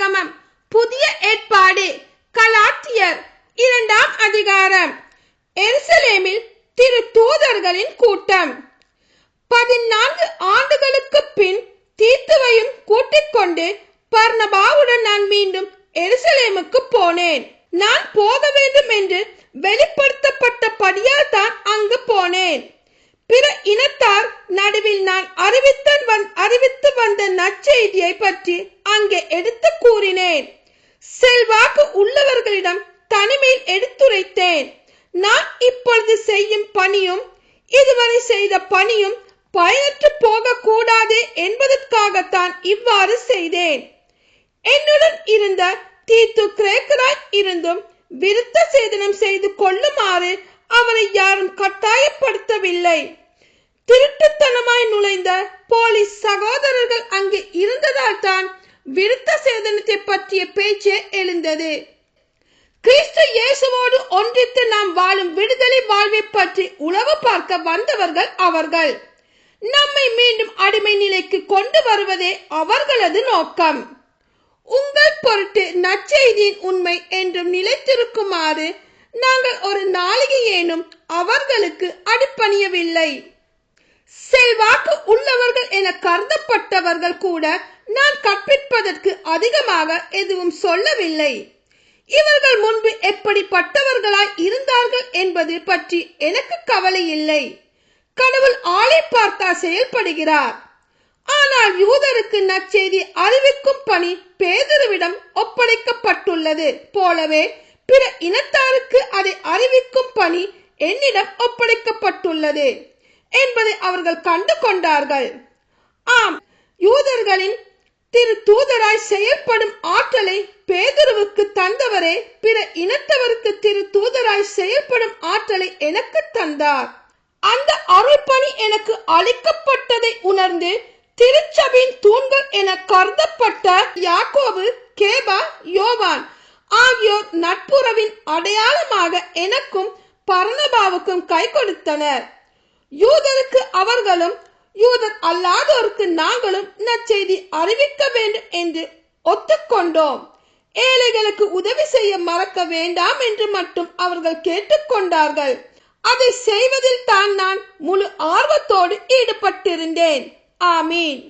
வேதாகமம் புதிய ஏற்பாடு கலாத்தியர் 2ஆம் அதிகாரம். எருசலேமில் திரு தூதர்களின் கூட்டம். 14 ஆண்டுகளுக்கு பின் தீத்துவையும் கூட்டிக் கொண்டு பர்னபாவுடன் நான் மீண்டும் எருசலேமுக்கு போனேன். நான் போக வேண்டும் என்று வெளிப்படுத்தப்பட்டபடியால் தான் அங்கு போனேன். பிற இனத்தார் நடுவில் நான் அறிவித்து வந்த நற்செய்தியை பற்றி அங்கே எடுத்து கூறினேன். செல்வாக்கு உள்ளவர்களிடம் தனிமையில் எடுத்துரைத்தேன். நான் இப்பொழுது செய்யும் பணியும் இதுவரை செய்த பணியும் பயனற்று போக கூடாது என்பதற்காகத்தான் இவ்வாறு செய்தேன். என்னுடன் இருந்த தீத்து கிரேக்கராய் இருந்தும் விருத்த சேதனம் செய்து கொள்ளுமாறு அவரை யாரும் கட்டாயப்படுத்தவில்லை. திருட்டுத்தனமாய் நுழைந்த போலீஸ் சகோதரர்கள் அங்கு இருந்ததால் தான் விருத்த சேதனத்தை பற்றிய பேச்சே எழுந்தது. கிறிஸ்து இயேசுவோடு ஒன்றித்து நாம் வாழும் விடுதலை வாழ்வை பற்றி உளவு பார்க்க வந்தவர்கள் அவர்கள். நம்மை மீண்டும் அடிமை நிலைக்கு கொண்டு வருவதே அவர்களது நோக்கம். உங்கள் பொருட்டு நற்செய்தியின் உண்மை என்றும் நிலைத்திருக்குமாறு நாங்கள் ஒரு நாளிகையேனும் அவர்களுக்கு அடிபணியவில்லை. செல்வாக்கு உள்ளவர்கள் என கருதப்பட்டவர்கள் கூட நான் கற்பிப்பதற்கு அதிகமாக எதுவும் சொல்லவில்லை. இவர்கள் முன்பு எப்படிப்பட்டவர்களாய் இருந்தார்கள் என்பது பற்றி எனக்கு கவலை இல்லை. கடவுள் ஆளை பார்த்தா செயல்படுகிறார். ஆனால் யூதருக்கு நற்செய்தி அறிவிக்கும் பணி பேதுருவிடம் ஒப்படைக்கப்பட்டுள்ளது போலவே பிற இனத்தாருக்கு அதை அறிவிக்கும் பணி என்னிடம் ஒப்படைக்கப்பட்டுள்ளது என்பதை அவர்கள் கண்டு கொண்டார்கள். ஆம், யூதர்களின் திரு தூதராய் செயல்படும் ஆற்றலை பேதுருவுக்கு தந்தவரே பிற இனத்தவருக்கு திரு தூதராய் செயல்படும் ஆற்றலை எனக்கு தந்தார். அந்த அருள்பணி எனக்கு அளிக்கப்பட்டதை உணர்ந்து திருச்சபையின் தூண்கள் என கருதப்பட்ட யாக்கோபு, கேபா, யோவான் ஆகியோர் நட்புறவின் அடையாளமாக எனக்கும் பர்னபாவுக்கும் கை கொடுத்தனர். யூதருக்கு அவர்களும் யூதர் அல்லாதோருக்கு நாங்களும் நற்செய்தி அறிவிக்க வேண்டும் என்று ஒத்துக்கொண்டோம். ஏழைகளுக்கு உதவி செய்ய மறக்க வேண்டாம் என்று மட்டும் அவர்கள் கேட்டுக்கொண்டார்கள். அதை செய்வதில் தான் நான் முழு ஆர்வத்தோடு ஈடுபட்டிருந்தேன். ஆமீன்.